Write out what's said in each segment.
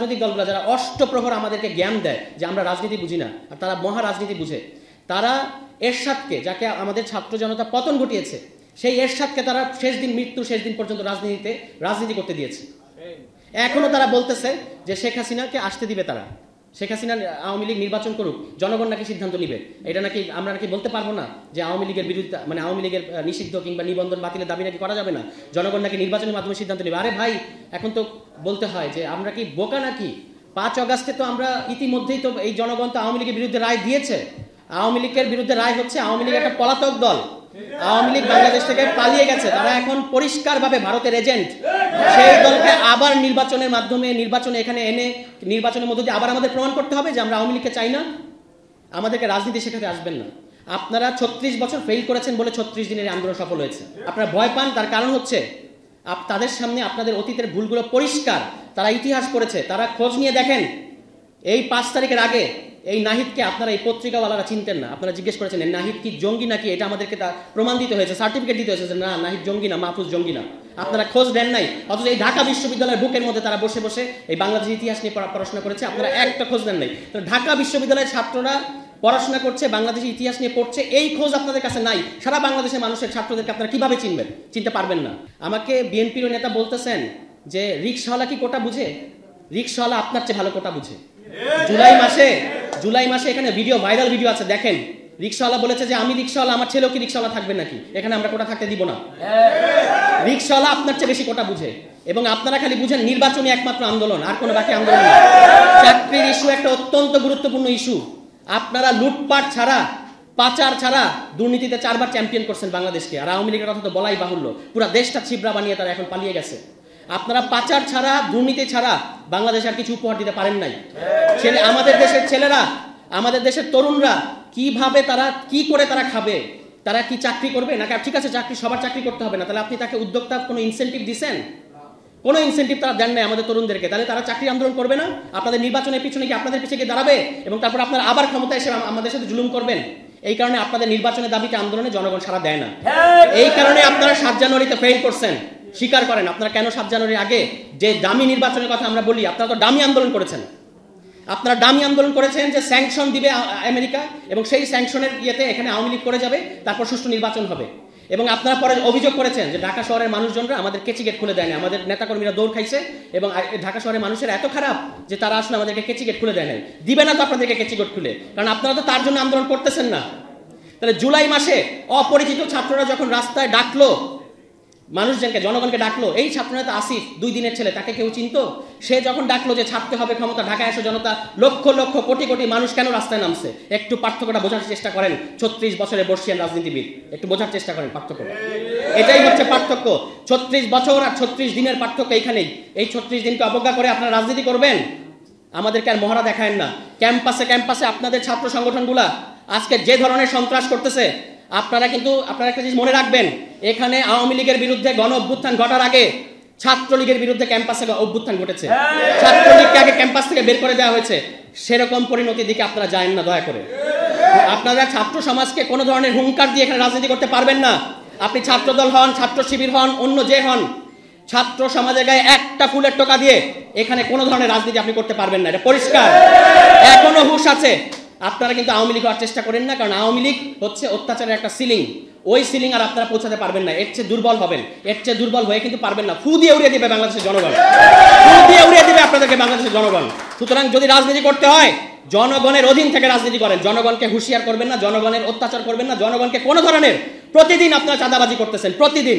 রাজনৈতিক দলগুলো যারা অষ্টপ্রহর আমাদেরকে জ্ঞান দেয় যে আমরা রাজনীতি বুঝি না, আর তারা মহা রাজনীতি বুঝে, তারা এরশাদকে, যাকে আমাদের ছাত্র জনতা পতন ঘটিয়েছে, সেই এরশাদকে তারা মৃত্যুর শেষ দিন পর্যন্ত রাজনীতি করতে দিয়েছে। এখনো তারা বলতেছে যে শেখ হাসিনাকে আসতে দিবে তারা, শেখ হাসিনা আওয়ামী লীগ নির্বাচন করুক, জনগণ নাকি সিদ্ধান্ত নিবে। এটা নাকি আমরা নাকি বলতে পারবো না যে আওয়ামী লীগের বিরুদ্ধে, মানে আওয়ামী লীগের নিষিদ্ধ কিংবা নিবন্ধন বাতিলের দাবি নাকি করা যাবে না, জনগণ নাকি নির্বাচনের মাধ্যমে সিদ্ধান্ত নেবে। আরে ভাই, এখন তো বলতে হয় যে আমরা কি বোকা নাকি? 5 অগাস্টে তো আমরা ইতিমধ্যেই তো এই জনগণ তো আওয়ামী লীগের বিরুদ্ধে রায় দিয়েছে। আওয়ামী লীগের বিরুদ্ধে রায় হচ্ছে আওয়ামী লীগ একটা পলাতক দল, আওয়ামী লীগ বাংলাদেশ থেকে পালিয়ে গেছে, তারা এখন পরিষ্কারভাবে ভারতের এজেন্ট। সেই দলকে আবার নির্বাচনের মাধ্যমে নির্বাচনে এখানে এনে নির্বাচনের মধ্যে দিয়ে আবার আমাদের প্রমাণ করতে হবে যে আমরা আওয়ামী লীগকে চাই না। আমাদেরকে রাজনীতি শেখাতে আসবেন না। আপনারা 36 বছর ফেল করেছেন বলে 36 দিনের আন্দোলন সফল হয়েছে। আপনারা ভয় পান, তার কারণ হচ্ছে তাদের সামনে আপনাদের অতীতের ভুলগুলো পরিষ্কার, তারা ইতিহাস পড়েছে, তারা খোঁজ নিয়ে দেখেন। এই 5 তারিখের আগে এই নাহিদকে আপনারা এই পত্রিকাওয়ালারা চিনতেন না। আপনারা জিজ্ঞেস করেছেন নাহিদ কি জঙ্গি নাকি, এটা আমাদেরকে প্রমাণ দিতে হয়েছে, সার্টিফিকেট দিতে হয়েছে যে না, নাহিদ জঙ্গি না, মাহফুজ জঙ্গি না। আপনারা খোঁজ দেন নাই, অথচ এই ঢাকা বিশ্ববিদ্যালয়ের বুকের মধ্যে তারা বসে বসে এই বাংলাদেশের ইতিহাস নিয়ে পড়াশোনা করেছে, আপনারা একটা খোঁজ দেন নাই। তো ঢাকা বিশ্ববিদ্যালয়ের ছাত্ররা পড়াশোনা করছে, বাংলাদেশের ইতিহাস নিয়ে পড়ছে, এই খোঁজ আপনাদের কাছে নাই। সারা বাংলাদেশের মানুষের ছাত্রদেরকে আপনারা কিভাবে চিনবেন? চিনতে পারবেন না। আমাকে বিএনপির নেতা বলতেছেন যে রিকশাওয়ালা কি কোটা বুঝে? রিকশাওয়ালা আপনার চেয়ে ভালো কোটা বুঝে। জুলাই মাসে এখানে ভাইরাল ভিডিও আছে, দেখেন। রিকশাওয়ালা বলেছে যে আমি রিকশাওয়ালা, আমার ছেলেও কি রিকশাওয়ালা থাকবে নাকি? এখানে আমরা কোটা থাকতে দিব না। রিকশাওয়ালা আপনার চেয়ে বেশি কোটা বুঝে, এবং আপনারা খালি বুঝেন নির্বাচনী একমাত্র আন্দোলন, আর কোনো বাকি আন্দোলন না। চাকরির ইস্যু একটা অত্যন্ত গুরুত্বপূর্ণ ইস্যু। আপনারা লুটপাট ছাড়া, পাচার ছাড়া দুর্নীতিতে 4 বার চ্যাম্পিয়ন করছেন বাংলাদেশকে। আর আওয়ামী লীগের কথা তো বলাই বাহুল্য, পুরো দেশটা ছিবড়া বানিয়ে তারা এখন পালিয়ে গেছে। আপনারা পাচার ছাড়া, দুর্নীতি ছাড়া বাংলাদেশে আর কিছু উপহার দিতে পারেন নাই। আমাদের দেশের ছেলেরা, আমাদের দেশের তরুণরা কিভাবে, তারা কি করে তারা খাবে? তারা কি চাকরি করবে নাকি? ঠিক আছে, সবার চাকরি করতে হবে না, তাহলে আপনি তাকে উদ্যোক্তা কোনো ইনসেন্টিভ দিচ্ছেন? কোনো ইনসেন্টিভ তারা দেন নাই আমাদের তরুণদেরকে, তাহলে তারা চাকরি আন্দোলন করবে না? আপনাদের নির্বাচনের পিছনে কি আপনাদের পিছিয়ে গিয়ে দাঁড়াবে এবং তারপর আপনারা আবার ক্ষমতায় এসে আমাদের সাথে জুলুম করবেন? এই কারণে আপনাদের নির্বাচনের দাবিতে আন্দোলনে জনগণ সাড়া দেয় না। এই কারণে আপনারা 7 জানুয়ারিতে ফেল করছেন। স্বীকার করেন আপনারা কেন 7 জানুয়ারির আগে যে দামি নির্বাচনের কথা আমরা বলি, আপনারা তো দামি আন্দোলন করেছেন। আপনারা দামি আন্দোলন করেছেন যে স্যাংশন দিবে আমেরিকা, এবং সেই স্যাংশনের ইয়েতে এখানে আওয়ামী লীগ করে যাবে, তারপর সুষ্ঠু নির্বাচন হবে। এবং আপনারা পরে অভিযোগ করেছেন যে ঢাকা শহরের মানুষজনরা আমাদের কেচি গেট খুলে দেয় না, আমাদের নেতাকর্মীরা দৌড় খাইছে, এবং ঢাকা শহরের মানুষের এত খারাপ যে তারা আসলে আমাদেরকে কেচি গেট খুলে দেয় নাই। দিবে না তো আপনাদেরকে কেচি গেট খুলে, কারণ আপনারা তো তার জন্য আন্দোলন করতেছেন না। তাহলে জুলাই মাসে অপরিচিত ছাত্ররা যখন রাস্তায় ডাকলো, মানুষজনকে, জনগণকে ডাকলো, এই ছাত্রনেতা আসিফ 2 দিনের ছেলে, তাকে কেউ চিনতো? সে যখন ডাকলো যে ছাড়তে হবে ক্ষমতা, ঢাকায় এসে জনতা, লক্ষ লক্ষ কোটি কোটি মানুষ কেন রাস্তায় নামছে? একটু পার্থক্যটা বোঝার চেষ্টা করেন। 36 বছরের বর্ষিয়ান রাজনীতিবিদ, একটু বোঝার চেষ্টা করেন পার্থক্যটা। এটাই হচ্ছে পার্থক্য। 36 বছর আর 36 দিনের পার্থক্য এইখানেই। এই 36 দিনকে অবজ্ঞা করে আপনারা রাজনীতি করবেন? আমাদেরকে আর মহড়া দেখায়েন না। ক্যাম্পাসে আপনাদের ছাত্র সংগঠনগুলা আজকে যে ধরনের সন্ত্রাস করতেছে, আপনারা একটা জিনিস মনে রাখবেন, এখানে আওয়ামী লীগের বিরুদ্ধে গণ অভ্যুত্থান ঘটার আগে ছাত্রলীগের বিরুদ্ধে ক্যাম্পাসে অভ্যুত্থান ঘটেছে। ছাত্রলীগকে আগে ক্যাম্পাস থেকে বের করে দেওয়া হয়েছে। সেরকম পরিণতির দিকে আপনারা যায়েন না, দয়া করে। আপনারা ছাত্র সমাজকে কোনো ধরনের হুঙ্কার দিয়ে এখানে রাজনীতি করতে পারবেন না। আপনি ছাত্রদল হন, ছাত্র শিবির হন, অন্য যে হন, ছাত্র সমাজের গায়ে একটা ফুলের টোকা দিয়ে এখানে কোনো ধরনের রাজনীতি আপনি করতে পারবেন না, এটা পরিষ্কার। এখনো হুঁশ আছে। আপনারা কিন্তু আওয়ামী লীগ হওয়ার চেষ্টা করেন না, কারণ আওয়ামী লীগ হচ্ছে অত্যাচারের একটা সিলিং। ওই সিলিং আর আপনারা পৌঁছাতে পারবেন না। এর চেয়ে দুর্বল হবেন, এর চেয়ে দুর্বল হয়ে কিন্তু পারবেন না। ফু দিয়ে উড়িয়ে দিবে বাংলাদেশের জনগণ, ফু দিয়ে উড়িয়ে দিবে আপনাদেরকে বাংলাদেশের জনগণ। সুতরাং যদি রাজনীতি করতে হয়, জনগণের অধীন থেকে রাজনীতি করেন। জনগণকে হুঁশিয়ার করবেন না, জনগণের অত্যাচার করবেন না, জনগণকে কোনো ধরনের। প্রতিদিন আপনারা চাঁদাবাজি করতেছেন, প্রতিদিন।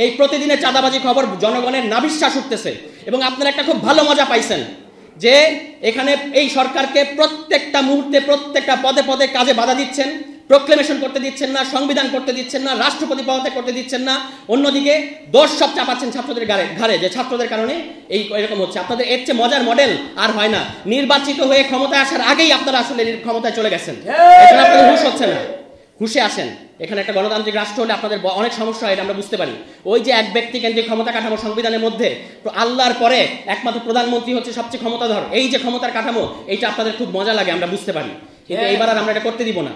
এই প্রতিদিনের চাঁদাবাজি খবর জনগণের নাভিশ্বাস উঠতেছে, এবং আপনারা একটা খুব ভালো মজা পাইছেন যে এখানে এই সরকারকে প্রত্যেকটা মুহূর্তে, প্রত্যেকটা পদে পদে কাজে বাধা দিচ্ছেন, প্রোক্লেমেশন করতে দিচ্ছেন না, সংবিধান করতে দিচ্ছেন না, রাষ্ট্রপতি পদত্যাগ করতে দিচ্ছেন না। অন্যদিকে দোষ সব চাপাচ্ছেন ছাত্রদের ঘাড়ে, যে ছাত্রদের কারণে এরকম হচ্ছে। আপনাদের এর চেয়ে মজার মডেল আর হয় না। নির্বাচিত হয়ে ক্ষমতায় আসার আগেই আপনারা আসলে ক্ষমতায় চলে গেছেন। এখানে আপনাদের হুঁশ হচ্ছে না। হুঁশে আসেন। এখানে একটা গণতান্ত্রিক রাষ্ট্র হলে আপনাদের অনেক সমস্যা হয়, এটা আমরা বুঝতে পারি। ওই যে এক ব্যক্তি কেন্দ্রিক ক্ষমতা কাঠামো সংবিধানের মধ্যে, আল্লাহর পরে একমাত্র প্রধানমন্ত্রী হচ্ছে সবচেয়ে ক্ষমতাধর, এই যে ক্ষমতার কাঠামো, এইটা আপনাদের খুব মজা লাগে, আমরা বুঝতে পারি। কিন্তু এইবার আর আমরা এটা করতে দিব না।